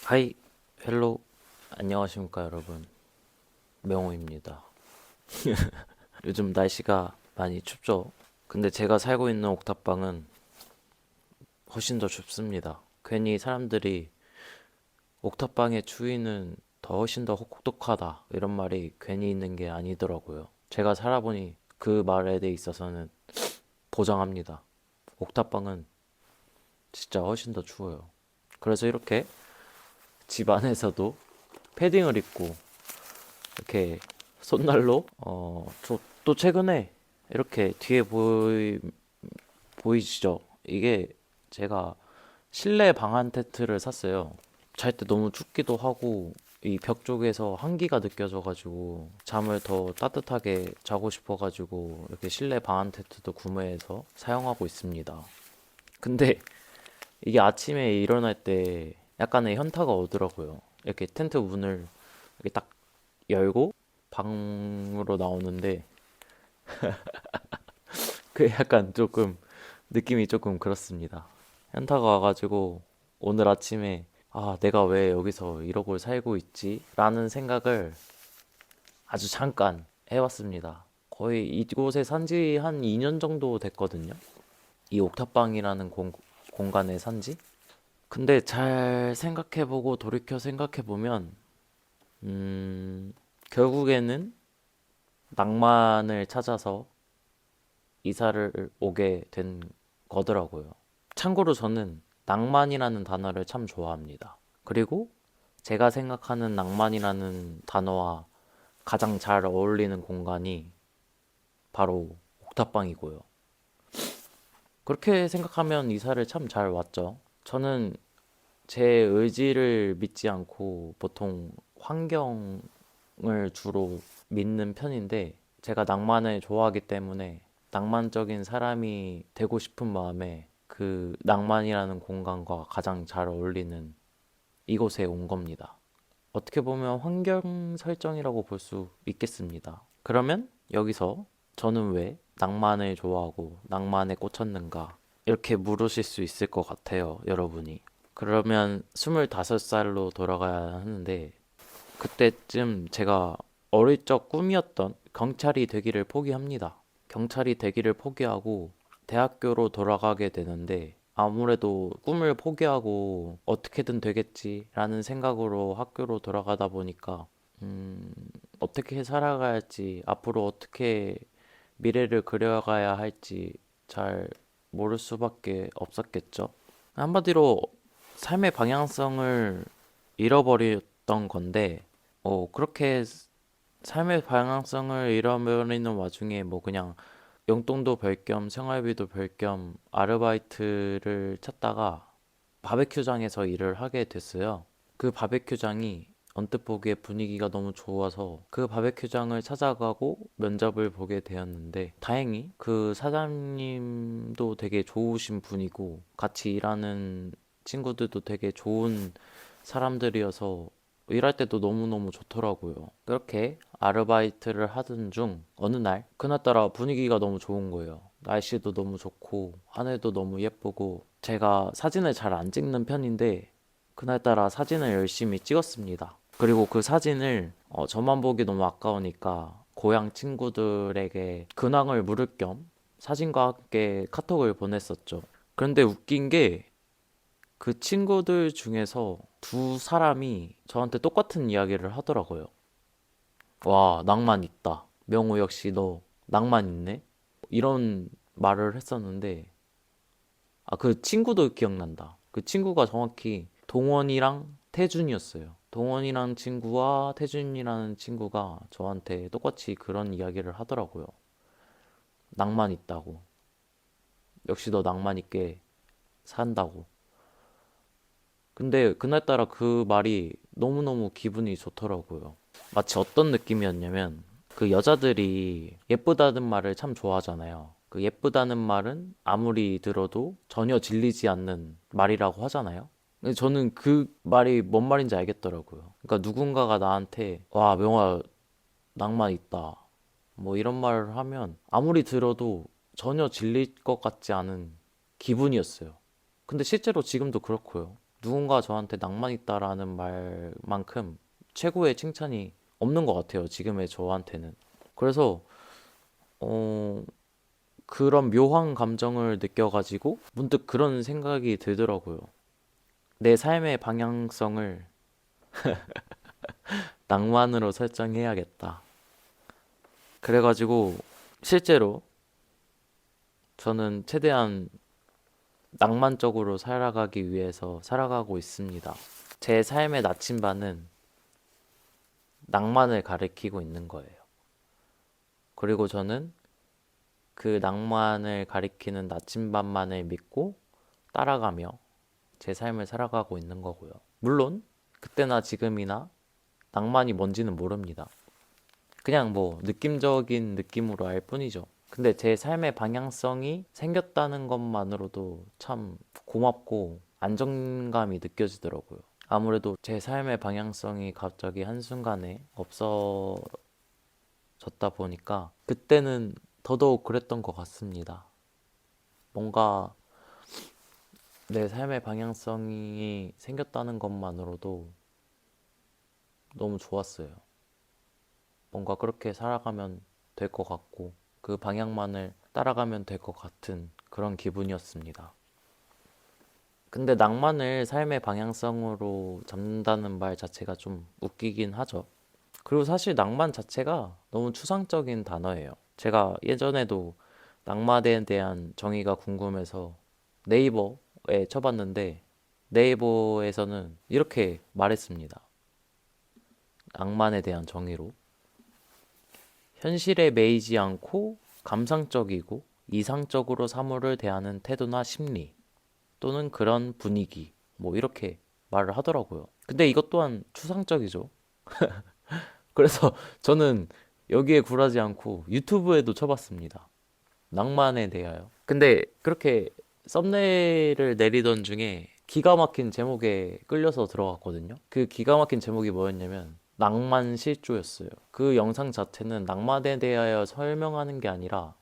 하이, 헬로, 안녕하십니까 여러분. 명호입니다. 요즘 날씨가 많이 춥죠? 근데 제가 살고 있는 옥탑방은 훨씬 더 춥습니다. 괜히 사람들이 옥탑방의 추위는 더 훨씬 더 혹독하다 이런 말이 괜히 있는 게 아니더라고요. 제가 살아보니 그 말에 대해 있어서는 보장합니다. 옥탑방은 진짜 훨씬 더 추워요. 그래서 이렇게 집 안에서도 패딩을 입고 이렇게 손난로 또 최근에 이렇게 뒤에 보이시죠? 이게 제가 실내 방한 텐트를 샀어요. 잘 때 너무 춥기도 하고 이 벽 쪽에서 한기가 느껴져가지고 잠을 더 따뜻하게 자고 싶어가지고 이렇게 실내 방한 텐트도 구매해서 사용하고 있습니다. 근데 이게 아침에 일어날 때 약간의 현타가 오더라고요. 이렇게 텐트 문을 이렇게 딱 열고 방으로 나오는데 그 약간 조금 느낌이 조금 그렇습니다. 현타가 와가지고 오늘 아침에 아, 내가 왜 여기서 이러고 살고 있지? 라는 생각을 아주 잠깐 해봤습니다. 거의 이곳에 산지 한 2년 정도 됐거든요. 이 옥탑방이라는 공간에 산지. 근데 잘 생각해보고 돌이켜 생각해보면, 결국에는 낭만을 찾아서 이사를 오게 된 거더라고요. 참고로 저는 낭만이라는 단어를 참 좋아합니다. 그리고 제가 생각하는 낭만이라는 단어와 가장 잘 어울리는 공간이 바로 옥탑방이고요. 그렇게 생각하면 이사를 참 잘 왔죠. 저는 제 의지를 믿지 않고 보통 환경을 주로 믿는 편인데 제가 낭만을 좋아하기 때문에 낭만적인 사람이 되고 싶은 마음에 그 낭만이라는 공간과 가장 잘 어울리는 이곳에 온 겁니다. 어떻게 보면 환경 설정이라고 볼 수 있겠습니다. 그러면 여기서 저는 왜 낭만을 좋아하고 낭만에 꽂혔는가? 이렇게 물으실 수 있을 것 같아요, 여러분이. 그러면 25살로 돌아가야 하는데 그때쯤 제가 어릴 적 꿈이었던 경찰이 되기를 포기합니다. 경찰이 되기를 포기하고 대학교로 돌아가게 되는데 아무래도 꿈을 포기하고 어떻게든 되겠지라는 생각으로 학교로 돌아가다 보니까 어떻게 살아가야 할지 앞으로 어떻게 미래를 그려가야 할지 잘 모를 수밖에 없었겠죠. 한마디로 삶의 방향성을 잃어버렸던 건데 그렇게 삶의 방향성을 잃어버리는 와중에 뭐 그냥 용돈도 벌 겸 생활비도 벌 겸 아르바이트를 찾다가 바베큐장에서 일을 하게 됐어요. 그 바베큐장이 언뜻 보기에 분위기가 너무 좋아서 그 바베큐장을 찾아가고 면접을 보게 되었는데 다행히 그 사장님도 되게 좋으신 분이고 같이 일하는 친구들도 되게 좋은 사람들이어서 일할 때도 너무너무 좋더라고요. 그렇게 아르바이트를 하던 중 어느 날 그날따라 분위기가 너무 좋은 거예요. 날씨도 너무 좋고 하늘도 너무 예쁘고 제가 사진을 잘 안 찍는 편인데 그날따라 사진을 열심히 찍었습니다. 그리고 그 사진을 저만 보기 너무 아까우니까 고향 친구들에게 근황을 물을 겸 사진과 함께 카톡을 보냈었죠. 그런데 웃긴 게 그 친구들 중에서 두 사람이 저한테 똑같은 이야기를 하더라고요. 와, 낭만 있다. 명호 역시 너 낭만 있네? 이런 말을 했었는데, 아, 그 친구도 기억난다. 그 친구가 정확히 동원이랑 태준이었어요. 동원이라는 친구와 태준이라는 친구가 저한테 똑같이 그런 이야기를 하더라고요. 낭만 있다고. 역시 너 낭만 있게 산다고. 근데 그날따라 그 말이 너무너무 기분이 좋더라고요. 마치 어떤 느낌이었냐면 그 여자들이 예쁘다는 말을 참 좋아하잖아요. 그 예쁘다는 말은 아무리 들어도 전혀 질리지 않는 말이라고 하잖아요. 근데 저는 그 말이 뭔 말인지 알겠더라고요. 그러니까 누군가가 나한테 와, 명화 낭만 있다. 뭐 이런 말을 하면 아무리 들어도 전혀 질릴 것 같지 않은 기분이었어요. 근데 실제로 지금도 그렇고요. 누군가 저한테 낭만 있다라는 말만큼 최고의 칭찬이 없는 것 같아요. 지금의 저한테는. 그래서 어, 그런 묘한 감정을 느껴가지고 문득 그런 생각이 들더라고요. 내 삶의 방향성을 낭만으로 설정해야겠다. 그래가지고 실제로 저는 최대한 낭만적으로 살아가기 위해서 살아가고 있습니다. 제 삶의 나침반은 낭만을 가리키고 있는 거예요. 그리고 저는 그 낭만을 가리키는 나침반만을 믿고 따라가며 제 삶을 살아가고 있는 거고요. 물론 그때나 지금이나 낭만이 뭔지는 모릅니다. 그냥 뭐 느낌적인 느낌으로 알 뿐이죠. 근데 제 삶의 방향성이 생겼다는 것만으로도 참 고맙고 안정감이 느껴지더라고요. 아무래도 제 삶의 방향성이 갑자기 한순간에 없어졌다 보니까 그때는 더더욱 그랬던 것 같습니다. 뭔가 내 삶의 방향성이 생겼다는 것만으로도 너무 좋았어요. 뭔가 그렇게 살아가면 될 것 같고 그 방향만을 따라가면 될 것 같은 그런 기분이었습니다. 근데 낭만을 삶의 방향성으로 잡는다는 말 자체가 좀 웃기긴 하죠. 그리고 사실 낭만 자체가 너무 추상적인 단어예요. 제가 예전에도 낭만에 대한 정의가 궁금해서 네이버에 쳐봤는데 네이버에서는 이렇게 말했습니다. 낭만에 대한 정의로. 현실에 매이지 않고 감상적이고 이상적으로 사물을 대하는 태도나 심리 또는 그런 분위기 뭐 이렇게 말을 하더라고요. 근데 이것 또한 추상적이죠. 그래서 저는 여기에 굴하지 않고 유튜브에도 쳐봤습니다. 낭만에 대하여. 근데 그렇게 썸네일을 내리던 중에 기가 막힌 제목에 끌려서 들어갔거든요. 그 기가 막힌 제목이 뭐였냐면 낭만 실조였어요. 그 영상 자체는 낭만에 대하여 설명하는 게 아니라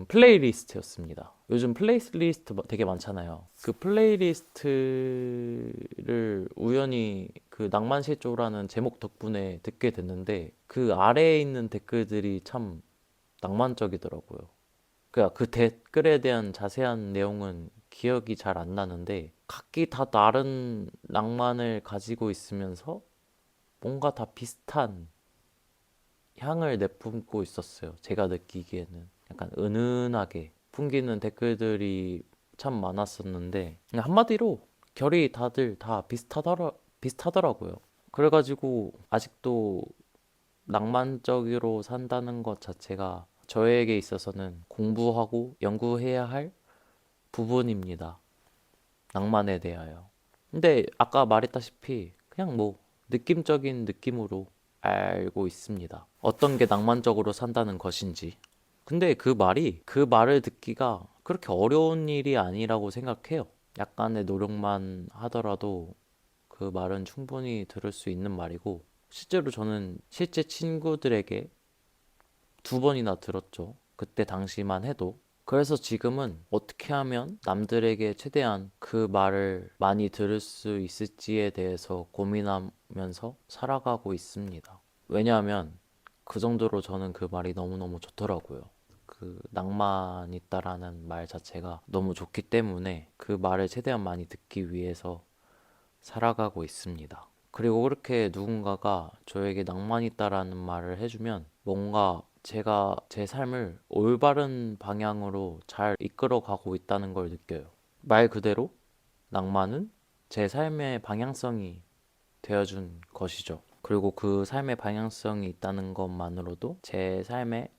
플레이리스트였습니다. 요즘 플레이리스트 되게 많잖아요. 그 플레이리스트를 우연히 그 낭만 실조라는 제목 덕분에 듣게 됐는데 그 아래에 있는 댓글들이 참 낭만적이더라고요. 그 댓글에 대한 자세한 내용은 기억이 잘 안 나는데 각기 다 다른 낭만을 가지고 있으면서 뭔가 다 비슷한 향을 내뿜고 있었어요. 제가 느끼기에는 약간 은은하게 풍기는 댓글들이 참 많았었는데 그냥 한마디로 결이 다들 다 비슷하더라고요. 그래가지고 아직도 낭만적으로 산다는 것 자체가 저에게 있어서는 공부하고 연구해야 할 부분입니다. 낭만에 대하여. 근데 아까 말했다시피 그냥 뭐 느낌적인 느낌으로 알고 있습니다. 어떤 게 낭만적으로 산다는 것인지. 근데 그 말을 듣기가 그렇게 어려운 일이 아니라고 생각해요. 약간의 노력만 하더라도 그 말은 충분히 들을 수 있는 말이고, 실제로 저는 실제 친구들에게 두 번이나 들었죠. 그때 당시만 해도. 그래서 지금은 어떻게 하면 남들에게 최대한 그 말을 많이 들을 수 있을지에 대해서 고민하면서 살아가고 있습니다. 왜냐하면 그 정도로 저는 그 말이 너무너무 좋더라고요. 그 낭만 있다라는 말 자체가 너무 좋기 때문에 그 말을 최대한 많이 듣기 위해서 살아가고 있습니다. 그리고 그렇게 누군가가 저에게 낭만 있다라는 말을 해주면 뭔가 제가 제 삶을 올바른 방향으로 잘 이끌어 가고 있다는 걸 느껴요. 말 그대로 낭만은 제 삶의 방향성이 되어준 것이죠. 그리고 그 삶의 방향성이 있다는 것만으로도 제 삶의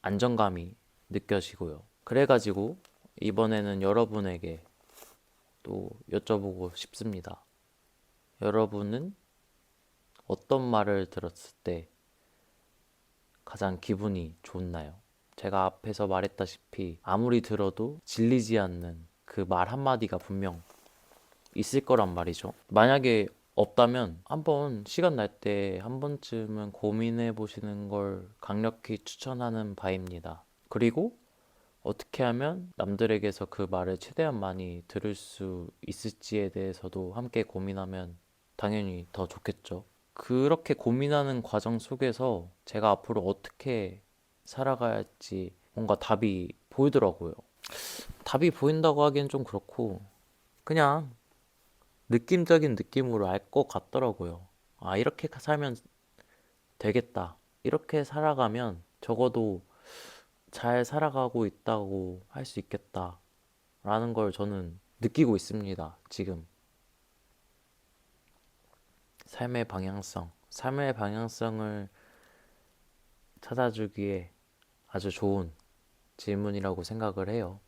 안정감이 느껴지고요. 그래가지고 이번에는 여러분에게 또 여쭤보고 싶습니다. 여러분은 어떤 말을 들었을 때 가장 기분이 좋나요? 제가 앞에서 말했다시피 아무리 들어도 질리지 않는 그 말 한마디가 분명 있을 거란 말이죠. 만약에 없다면 한번 시간 날 때 한 번쯤은 고민해 보시는 걸 강력히 추천하는 바입니다. 그리고 어떻게 하면 남들에게서 그 말을 최대한 많이 들을 수 있을지에 대해서도 함께 고민하면 당연히 더 좋겠죠. 그렇게 고민하는 과정 속에서 제가 앞으로 어떻게 살아가야 할지 뭔가 답이 보이더라고요. 답이 보인다고 하기엔 좀 그렇고, 그냥 느낌적인 느낌으로 알 것 같더라고요. 아, 이렇게 살면 되겠다. 이렇게 살아가면 적어도 잘 살아가고 있다고 할 수 있겠다. 라는 걸 저는 느끼고 있습니다. 지금. 삶의 방향성을 찾아주기에 아주 좋은 질문이라고 생각을 해요.